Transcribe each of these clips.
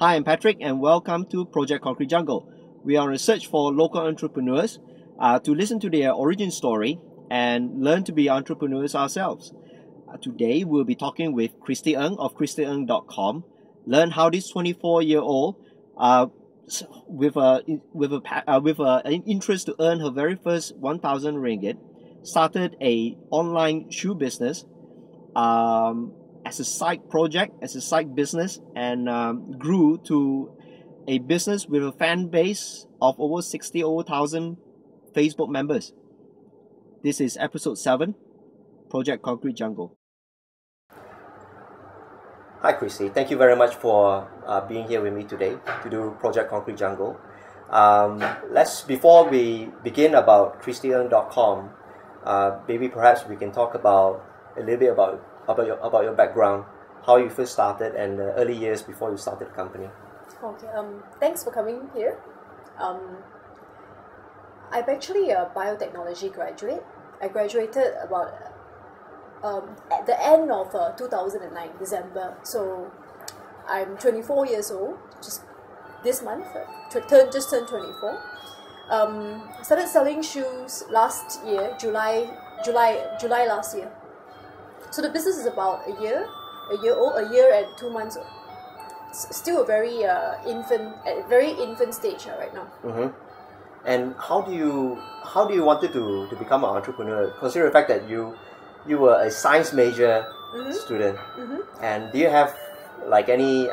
Hi, I'm Patrick and welcome to Project Concrete Jungle. We are on a search for local entrepreneurs to listen to their origin story and learn to be entrepreneurs ourselves. Today we'll be talking with Christy Ng of ConcreteJungle.com. Learn how this 24-year-old with an interest to earn her very first 1,000 ringgit started a online shoe business as a side project, as a side business, and grew to a business with a fan base of over 60,000 Facebook members. This is episode 7, Project Concrete Jungle. Hi Christy, thank you very much for being here with me today to do Project Concrete Jungle. Before we begin about ChristyN.com, maybe perhaps we can talk about a little bit about your background, how you first started, and the early years before you started the company. Okay. Thanks for coming here. I'm actually a biotechnology graduate. I graduated about at the end of 2009, December. So I'm 24 years old. Just this month, just turned 24. Started selling shoes last year, July last year. So the business is about a year and 2 months old. It's still a very infant stage right now. Mm-hmm. And how do you wanted to become an entrepreneur? Consider the fact that you were a science major student, and do you have like any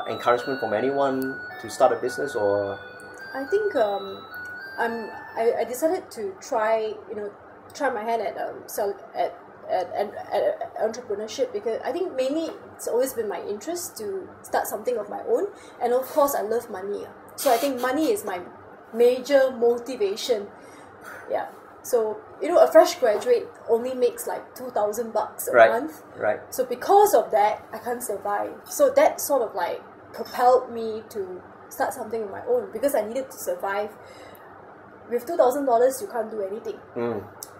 encouragement from anyone to start a business? Or I think I decided to try my hand at entrepreneurship, because I think mainly it's always been my interest to start something of my own, and of course I love money. So I think money is my major motivation. Yeah. So a fresh graduate only makes like $2,000 a month. Right. So because of that, I can't survive. So that sort of like propelled me to start something of my own, because I needed to survive. With $2,000, you can't do anything.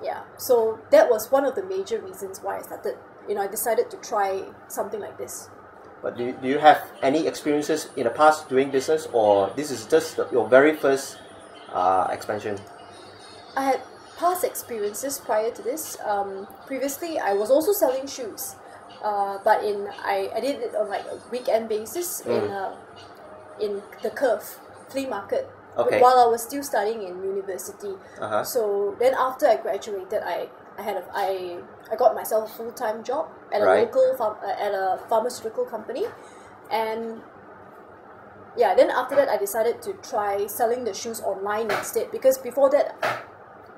Yeah, so that was one of the major reasons why I started. I decided to try something like this. But do you have any experiences in the past doing business, or this is just your very first expansion? I had past experiences prior to this. Previously, I was also selling shoes, but I did it on like a weekend basis in the Curve flea market. Okay. While I was still studying in university. So then after I graduated, I got myself a full-time job at a pharmaceutical company, and yeah, then after that I decided to try selling the shoes online instead, because before that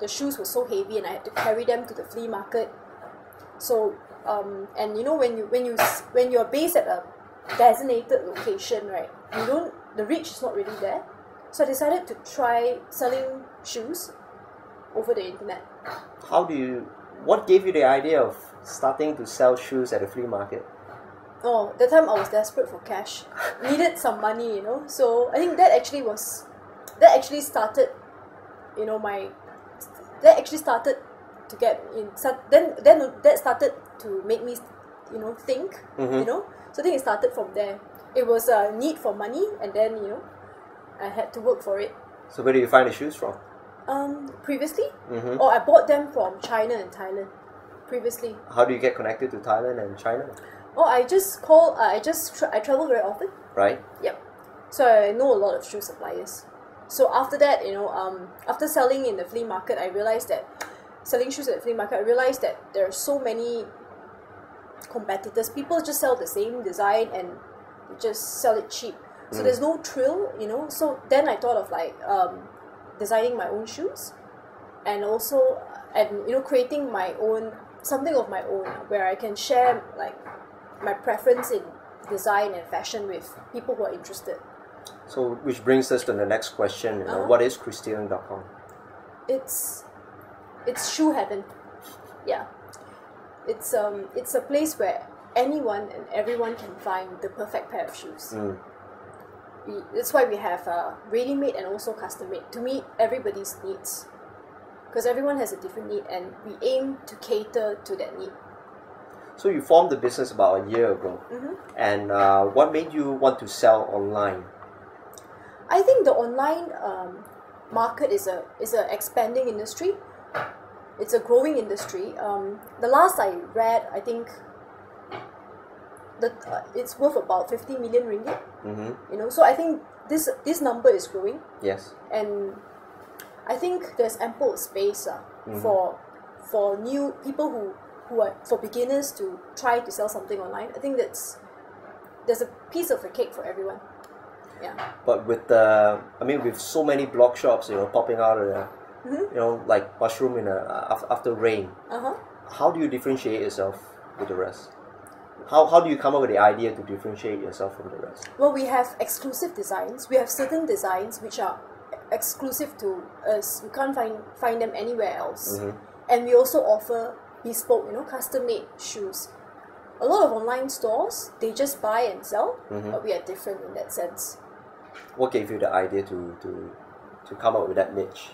the shoes were so heavy and I had to carry them to the flea market. So and when you're based at a designated location, right, the reach is not really there. So I decided to try selling shoes over the internet. What gave you the idea of starting to sell shoes at a flea market? Oh, that time I was desperate for cash. Needed some money, So I think that actually started to get in. Then that started to make me, think, So I think it started from there. It was a need for money, and then, I had to work for it. So where do you find the shoes from? Previously? I bought them from China and Thailand. Previously. How do you get connected to Thailand and China? I travel very often. Right. Yep. So I know a lot of shoe suppliers. So after that, after selling in the flea market, selling shoes at the flea market, I realized that there are so many competitors. People just sell the same design and just sell it cheap. So there's no thrill, So then I thought of like designing my own shoes, and also creating something of my own, where I can share like my preference in design and fashion with people who are interested. So which brings us to the next question. What is ChristyN.com? It's shoe heaven. Yeah. It's a place where anyone and everyone can find the perfect pair of shoes. That's why we have ready-made and also custom-made to meet everybody's needs, because everyone has a different need and we aim to cater to that need. So you formed the business about a year ago. And what made you want to sell online? I think the online market is a expanding industry. It's a growing industry. The last I read, I think that it's worth about 50 million ringgit. You know, so I think this number is growing. Yes. And I think there's ample space for new people who are, for beginners to try to sell something online. I think there's a piece of the cake for everyone. Yeah. But with with so many blog shops, you know, popping out of the, you know, like mushroom in after rain. How do you differentiate yourself with the rest? How do you come up with the idea to differentiate yourself from the rest? Well, we have exclusive designs. We have certain designs which are exclusive to us. You can't find them anywhere else. And we also offer bespoke, you know, custom-made shoes. A lot of online stores, they just buy and sell, but we are different in that sense. What gave you the idea to come up with that niche?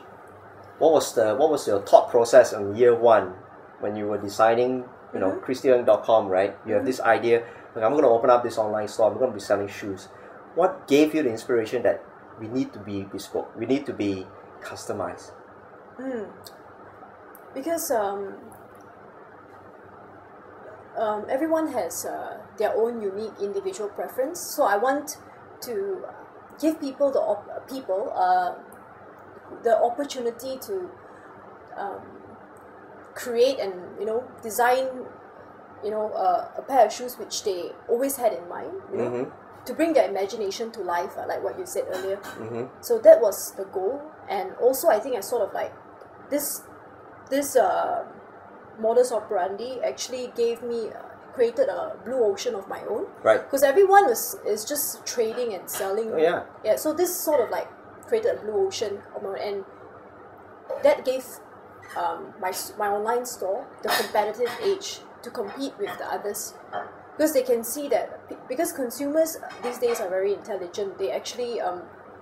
What was your thought process in year one when you were designing, you know, ChristyNg.com, right? You have this idea, like, I'm going to open up this online store, I'm going to be selling shoes. What gave you the inspiration that we need to be bespoke, we need to be customized? Because everyone has their own unique individual preference, so I want to give people the opportunity to create and, you know, design, you know, a pair of shoes which they always had in mind, you know, to bring their imagination to life, like what you said earlier. So that was the goal. And also I think I sort of like this modus operandi actually created a blue ocean of my own. Right. Because everyone is just trading and selling. Oh, yeah. Yeah. So this sort of like created a blue ocean of my own, and that gave my online store the competitive edge to compete with the others, because they can see that because consumers these days are very intelligent. They actually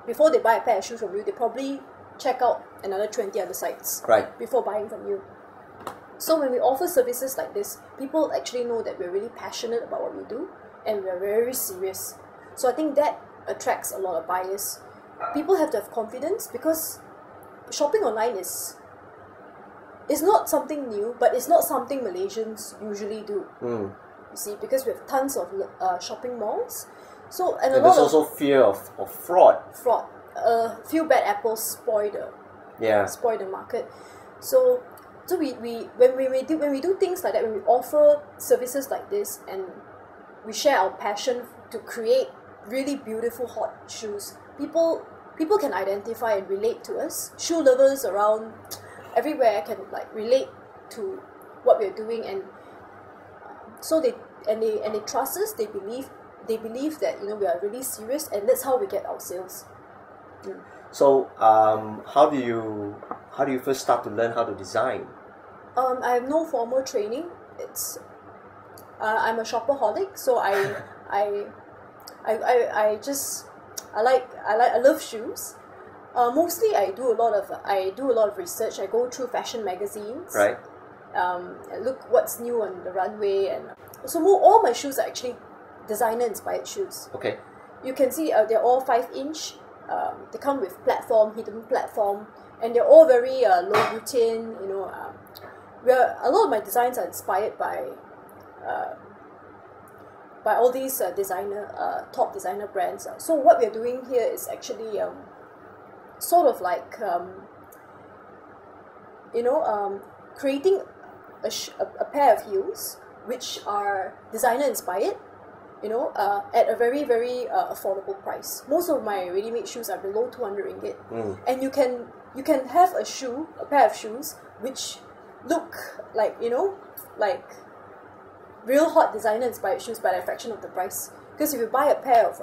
before they buy a pair of shoes from you, they probably check out another 20 other sites before buying from you. So when we offer services like this, people actually know that we're really passionate about what we do and we're very serious. So I think that attracts a lot of buyers. People have to have confidence, because shopping online is not something new, but it's not something Malaysians usually do. You see, because we have tons of shopping malls. So and there's also fear of fraud. Few bad apples spoil the market. So when we do things like that, when we offer services like this, and we share our passion to create really beautiful hot shoes, people can identify and relate to us. Shoe lovers around everywhere can like relate to what we're doing, and so they trust us. They believe that, you know, we are really serious, and that's how we get our sales. So how do you first start to learn how to design? I have no formal training. I'm a shopaholic, so I love shoes. Mostly I do a lot of research. I go through fashion magazines. Right. Look what's new on the runway, and so all my shoes are actually designer inspired shoes. Okay. You can see they're all 5-inch. They come with hidden platform, and they're all very low butane. You know, a lot of my designs are inspired by all these top designer brands. So what we're doing here is actually sort of like creating a pair of heels which are designer inspired, at a very, very affordable price. Most of my ready-made shoes are below 200 ringgit. And you can have a pair of shoes which look like, like real hot designer inspired shoes, but at a fraction of the price. Because if you buy a pair of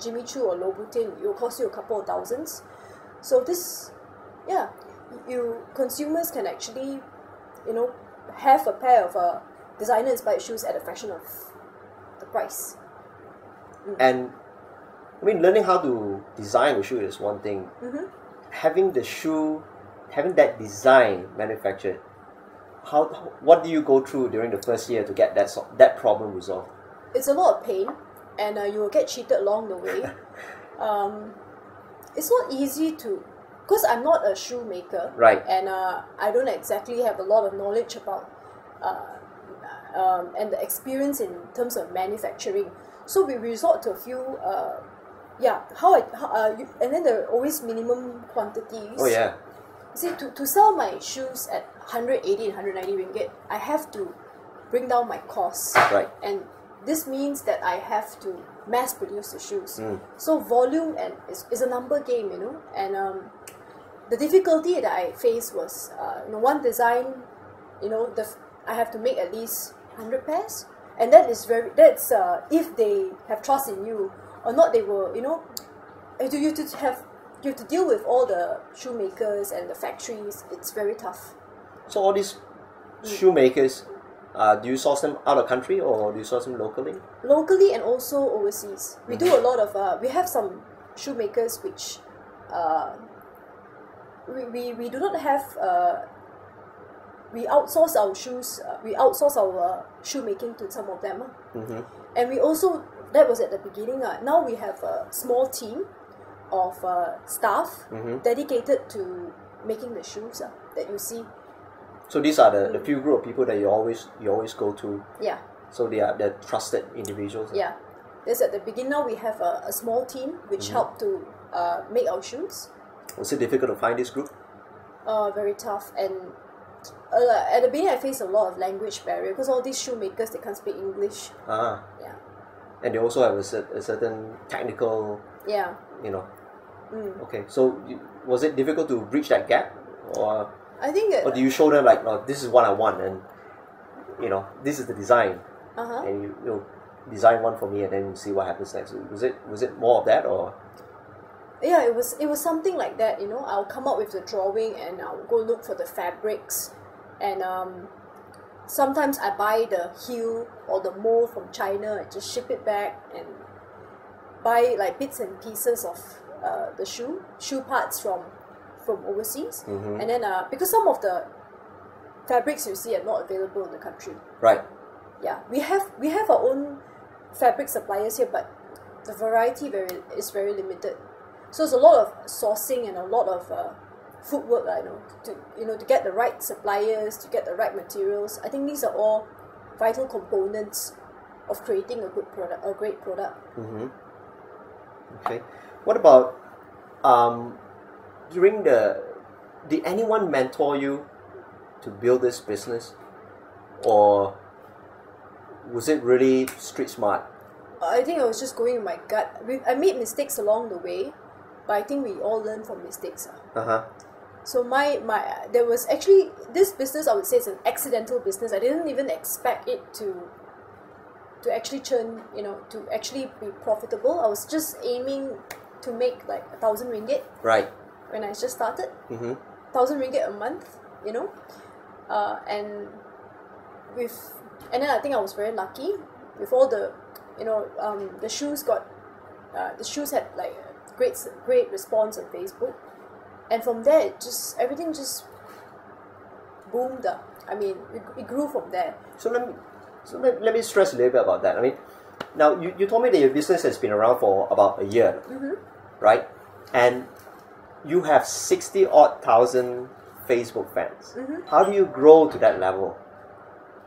Jimmy Choo or Louboutin, it will cost you a couple of thousands. So consumers can actually, have a pair of designer inspired shoes at a fraction of the price. And learning how to design a shoe is one thing. Having that design manufactured, what do you go through during the first year to get that problem resolved? It's a lot of pain, and you will get cheated along the way. It's not easy to, because I'm not a shoemaker, right? And I don't exactly have a lot of knowledge about and the experience in terms of manufacturing. So we resort to a few and then there are always minimum quantities. Oh yeah. See, to sell my shoes at 180 and 190 ringgit, I have to bring down my costs. Right. And this means that I have to mass produce the shoes. So volume is a number game, you know. And the difficulty that I faced was, one design, I have to make at least 100 pairs. And that's if they have trust in you or not, they will, you have to deal with all the shoemakers and the factories. It's very tough. So all these shoemakers, do you source them out of country or do you source them locally? Locally and also overseas. We do a lot of, we have some shoemakers which we do not have, we outsource our shoes, we outsource our shoemaking to some of them. And we also, that was at the beginning. Now we have a small team of staff dedicated to making the shoes that you see. So these are the few group of people that you always go to. Yeah. So they're trusted individuals. Yeah. There's at the beginning. Now we have a small team which help to make our shoes. Was it difficult to find this group? Very tough. And at the beginning I faced a lot of language barrier because all these shoemakers, they can't speak English. Yeah. And they also have a certain technical. Yeah. Okay. So was it difficult to bridge that gap, or? I think or do you show them like, no, this is what I want, and this is the design, and you design one for me, and then you see what happens next. Was it more of that, or? Yeah, it was something like that. I'll come up with the drawing and I'll go look for the fabrics, and sometimes I buy the heel or the mold from China and just ship it back and buy like bits and pieces of the shoe parts from overseas, and then because some of the fabrics you see are not available in the country. Right. Yeah, we have our own fabric suppliers here, but the variety is very limited. So it's a lot of sourcing and a lot of footwork, to get the right suppliers, to get the right materials. I think these are all vital components of creating a great product. Okay. What about did anyone mentor you to build this business, or was it really street smart? I think I was just going with my gut. I made mistakes along the way, but I think we all learn from mistakes. So there was actually this business. I would say it's an accidental business. I didn't even expect it to actually churn, to actually be profitable. I was just aiming to make like 1,000 ringgit. Right. When I just started, 1,000 ringgit a month, and then I think I was very lucky with all the, the shoes had like great response on Facebook, and from there everything just boomed. I mean, it grew from there. So let me stress a little bit about that. I mean, now you told me that your business has been around for about a year, right? And you have 60,000 Facebook fans. How do you grow to that level?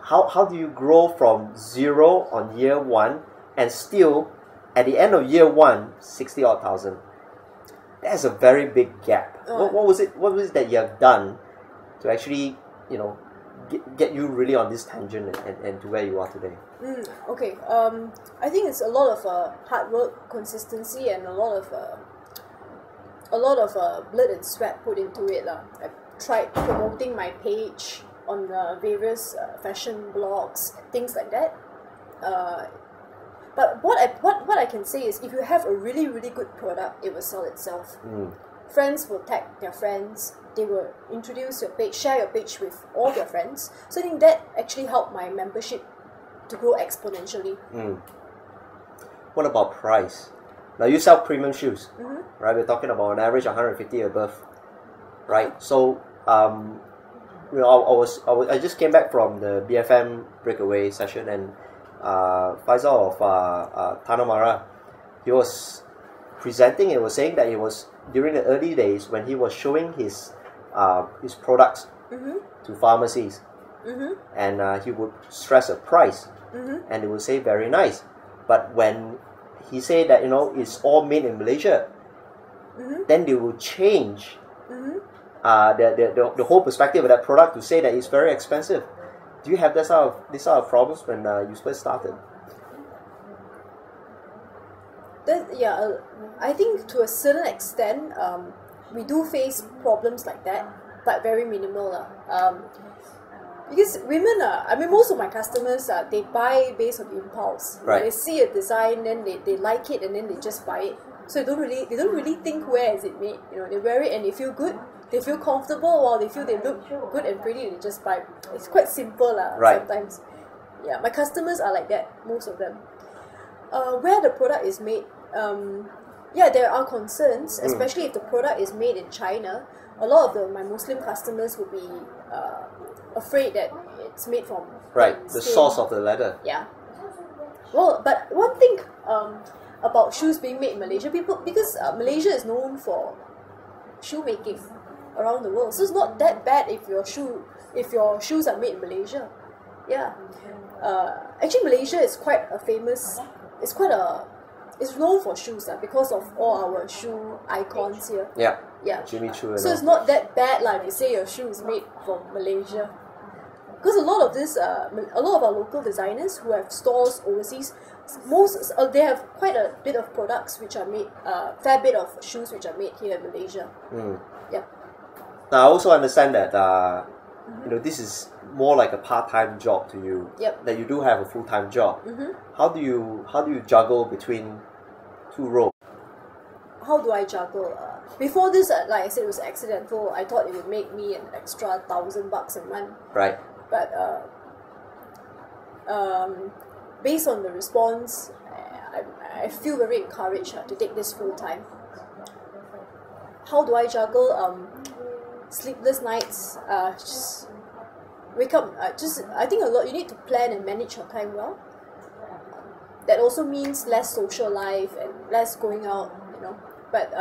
How do you grow from zero on year one and still at the end of year one 60,000? That's a very big gap. What was it that you have done to actually get you really on this tangent and to where you are today? Okay. I think it's a lot of hard work, consistency, and a lot of blood and sweat put into it. I tried promoting my page on various fashion blogs, things like that. But what I can say is, if you have a really, really good product, it will sell itself. Friends will tag their friends. They will introduce your page, share your page with all their friends. So I think that actually helped my membership to grow exponentially. What about price? Now you sell premium shoes, right? We're talking about an average 150 above, right? So I just came back from the BFM breakaway session, and Faisal of Tanamara, he was presenting and was saying that it was during the early days when he was showing his products to pharmacies, and he would stress a price, and they would say very nice, but when he said that it's all made in Malaysia, then they will change the whole perspective of that product to say that it's very expensive. Do you have this sort of problems when you first started? I think to a certain extent, we do face problems like that, but very minimal. Because women most of my customers, they buy based on impulse. Right. They see a design, then they like it, and then they just buy it. So they don't really think where is it made. They wear it and they feel good, they feel comfortable, or they feel they look good and pretty, they just buy. It's quite simple sometimes. Yeah, my customers are like that, most of them. Where the product is made, there are concerns, especially if the product is made in China. A lot of my Muslim customers would be afraid that it's made from the source of the leather. Yeah. Well, but one thing about shoes being made in Malaysia, because Malaysia is known for shoemaking around the world, so it's not that bad if your shoes are made in Malaysia. Yeah. Actually, Malaysia is quite a famous. It's known for shoes because of all our shoe icons here. Yeah. Yeah. Jimmy Choo. So it's not that bad if you say your shoe is made from Malaysia. Because a lot of our local designers who have stores overseas, they have quite a bit of products which are made, fair bit of shoes which are made here in Malaysia. Yeah. Now I also understand that this is more like a part-time job to you. Yep. That you do have a full-time job. How do you juggle between two roles? How do I juggle? Before this, like I said, it was accidental. I thought it would make me an extra $1,000 a month. Right. But based on the response, I feel very encouraged to take this full time. How do I juggle? Sleepless nights. Just wake up. I think a lot. You need to plan and manage your time well. That also means less social life and less going out. But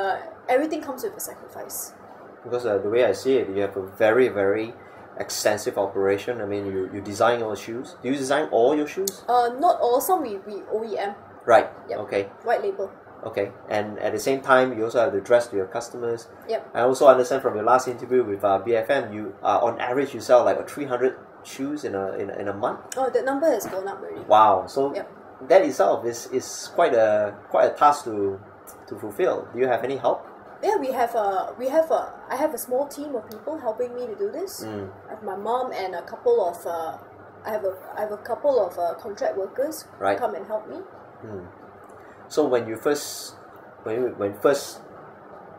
everything comes with a sacrifice. Because the way I see it, you have a very, very extensive operation. I mean, you design all shoes. Do you design all your shoes? Not all. Some we OEM. Right. Yep. Okay. White label. Okay. And at the same time, you also have to dress to your customers. Yep. I also understand from your last interview with BFM, you on average you sell like 300 shoes in a month. Oh, that number has gone up already. Wow. So that itself is quite a task to fulfill. Do you have any help? Yeah, I have a small team of people helping me to do this. I have my mom and a couple of I have a couple of contract workers who come and help me. So when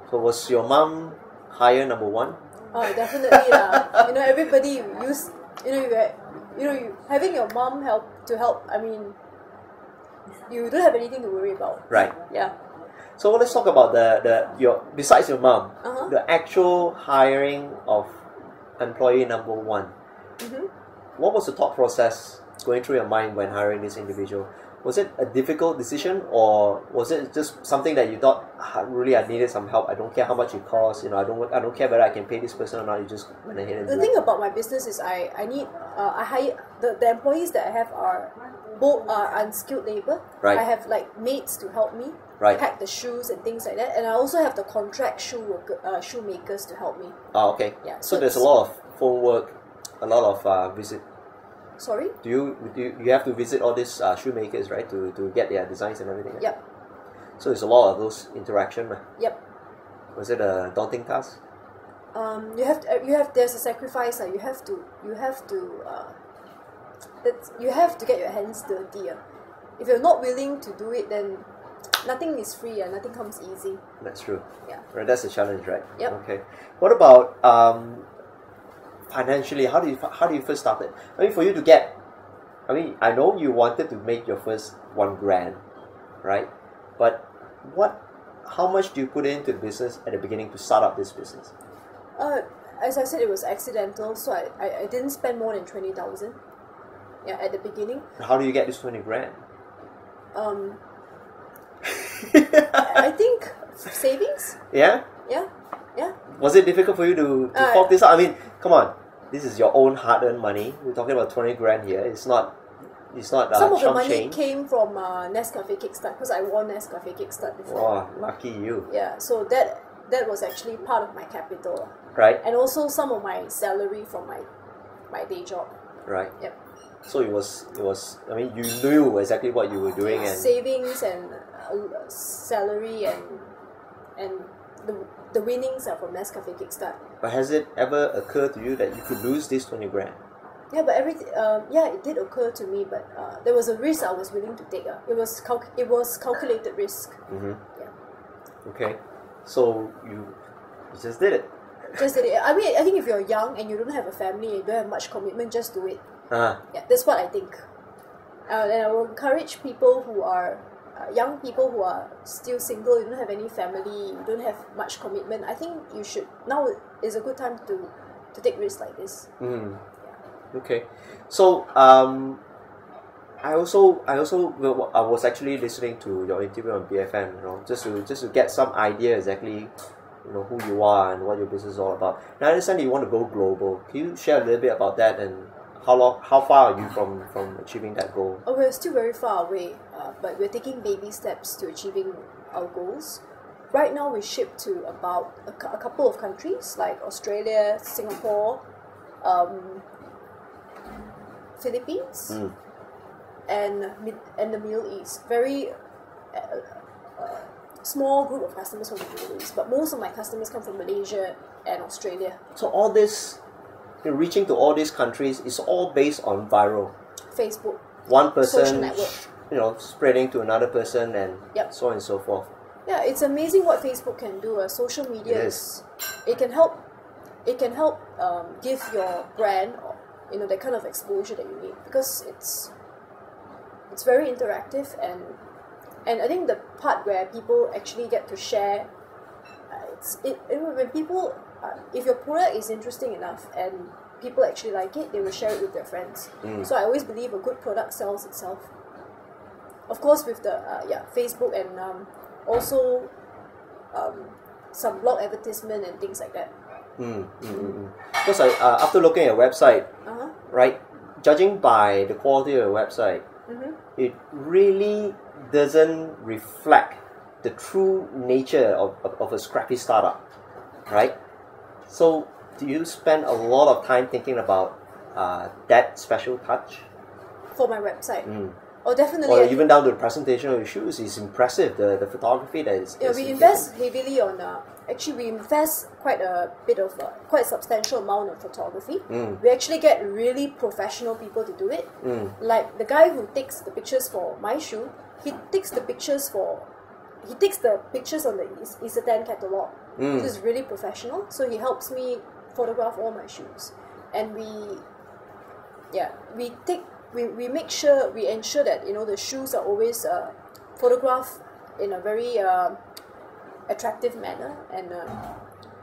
so was your mom hire number one? Oh, definitely everybody use you having your mom help. I mean, you don't have anything to worry about. Right. Yeah. So let's talk about besides your mom, the actual hiring of employee number one. What was the thought process going through your mind when hiring this individual? Was it a difficult decision, or was it just something that you thought, really I needed some help? I don't care how much it costs. I don't care whether I can pay this person or not. You just went ahead and the thing about my business is I hire the employees that I have are both unskilled labor. Right. I have maids to help me. Right. Pack the shoes and things like that, and I also have the contract shoemakers to help me. Oh, okay. Yeah. So there's a lot of phone work, a lot of visit. Sorry. Do you have to visit all these shoemakers, right, to get their designs and everything? Right? Yep. So there's a lot of those interaction, right? Yep. Was it a daunting task? There's a sacrifice. You have to get your hands dirty. If you're not willing to do it, then nothing is free and nothing comes easy. That's true. Yeah. Right, that's the challenge, right? Yep. Okay. What about financially? How do you first start it? I mean, for you to get, I know you wanted to make your first $1,000, right? But how much do you put into the business at the beginning to start up this business? as I said, it was accidental, so I didn't spend more than 20,000. Yeah, at the beginning. How do you get this 20 grand? I think savings. Yeah? Yeah. Was it difficult for you to fork this out? I mean, come on. This is your own hard-earned money. We're talking about 20 grand here. It's not some of the money change. came from Nescafe Kickstart, because I won Nescafe Kickstart before. Wow, lucky you. Yeah, so that was actually part of my capital. Right. And also some of my salary from my day job. Right. Yep. So it was. I mean, you knew exactly what you were doing, and savings and salary and the winnings are from Nescafe Kickstart. But has it ever occurred to you that you could lose this 20 grand? Yeah, but it did occur to me, but there was a risk I was willing to take. It was calculated risk. Mm-hmm. Yeah. Okay, so you just did it. Just did it. I mean, I think if you're young and you don't have a family, you don't have much commitment, just do it. Yeah, that's what I think. And I will encourage people who are young people who are still single, you don't have any family, you don't have much commitment. I think you should, now is a good time to take risks like this. Mm. Yeah. Okay, so I was actually listening to your interview on BFM, just to get some idea exactly, who you are and what your business is all about. Now I understand you want to go global. Can you share a little bit about that, and how far are you from achieving that goal? Oh, we're still very far away, but we're taking baby steps to achieving our goals. Right now we ship to about a couple of countries like Australia, Singapore, Philippines, and the Middle East. Very small group of customers from the Middle East, but most of my customers come from Malaysia and Australia. So all this, reaching to all these countries, is all based on viral. Facebook. One person, social network. Spreading to another person, and yep. so on and so forth. Yeah, it's amazing what Facebook can do. Social media it can help give your brand that kind of exposure that you need, because it's very interactive, and I think the part where people actually get to share, when people, if your product is interesting enough and people actually like it, they will share it with their friends. So I always believe a good product sells itself. Of course, with the Facebook and also some blog advertisement and things like that. Because after looking at your website, right, judging by the quality of your website, it really doesn't reflect the true nature of a scrappy startup, right? So do you spend a lot of time thinking about that special touch? For my website? Oh, definitely. Or even down to the presentation of your shoes is impressive. The photography that is. Yeah, we invest heavily on. Actually, we invest quite a substantial amount of photography. We actually get really professional people to do it. Like the guy who takes the pictures for my shoe, he takes the pictures on the Isetan catalog. This is really professional. So he helps me photograph all my shoes, and we ensure that the shoes are always photographed in a very attractive manner,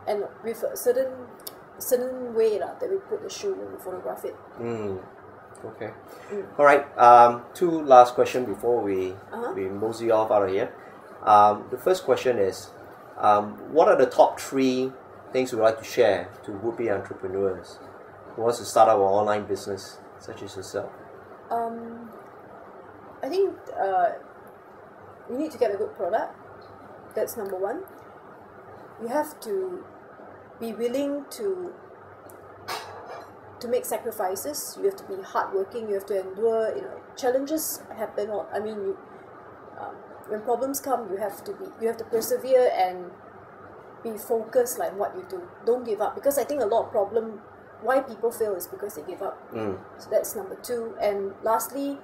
and with a certain way that we put the shoe when we photograph it. Okay. All right. Two last questions before we mosey off out of here. The first question is, what are the top 3 things you would like to share to would-be entrepreneurs who wants to start up an online business such as yourself? I think you need to get a good product. That's number 1. You have to be willing to make sacrifices. You have to be hardworking. You have to endure. Challenges happen. When problems come, you have to persevere and be focused like what you do. Don't give up, because I think a lot of problem why people fail is because they give up. So that's number 2. And lastly,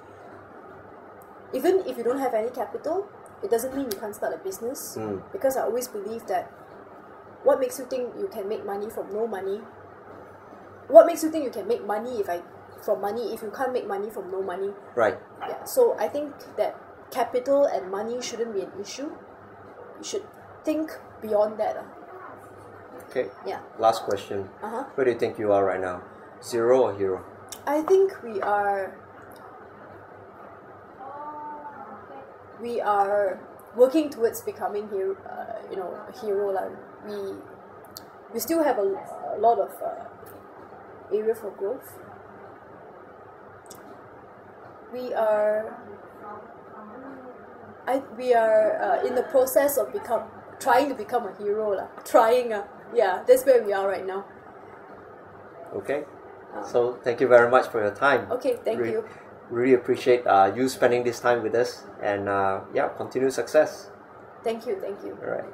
even if you don't have any capital, it doesn't mean you can't start a business. Because I always believe that what makes you think you can make money from no money? What makes you think you can make money if you can't make money from no money? Right. Yeah. So I think that capital and money shouldn't be an issue. You should think beyond that. Okay. Yeah. Last question. Where do you think you are right now? Zero or hero? I think we are working towards becoming hero. A hero. Like we still have a lot of area for growth. We are in the process of trying to become a hero. That's where we are right now. Okay. So thank you very much for your time. Okay, thank you. Really appreciate you spending this time with us, and continued success. Thank you. All right.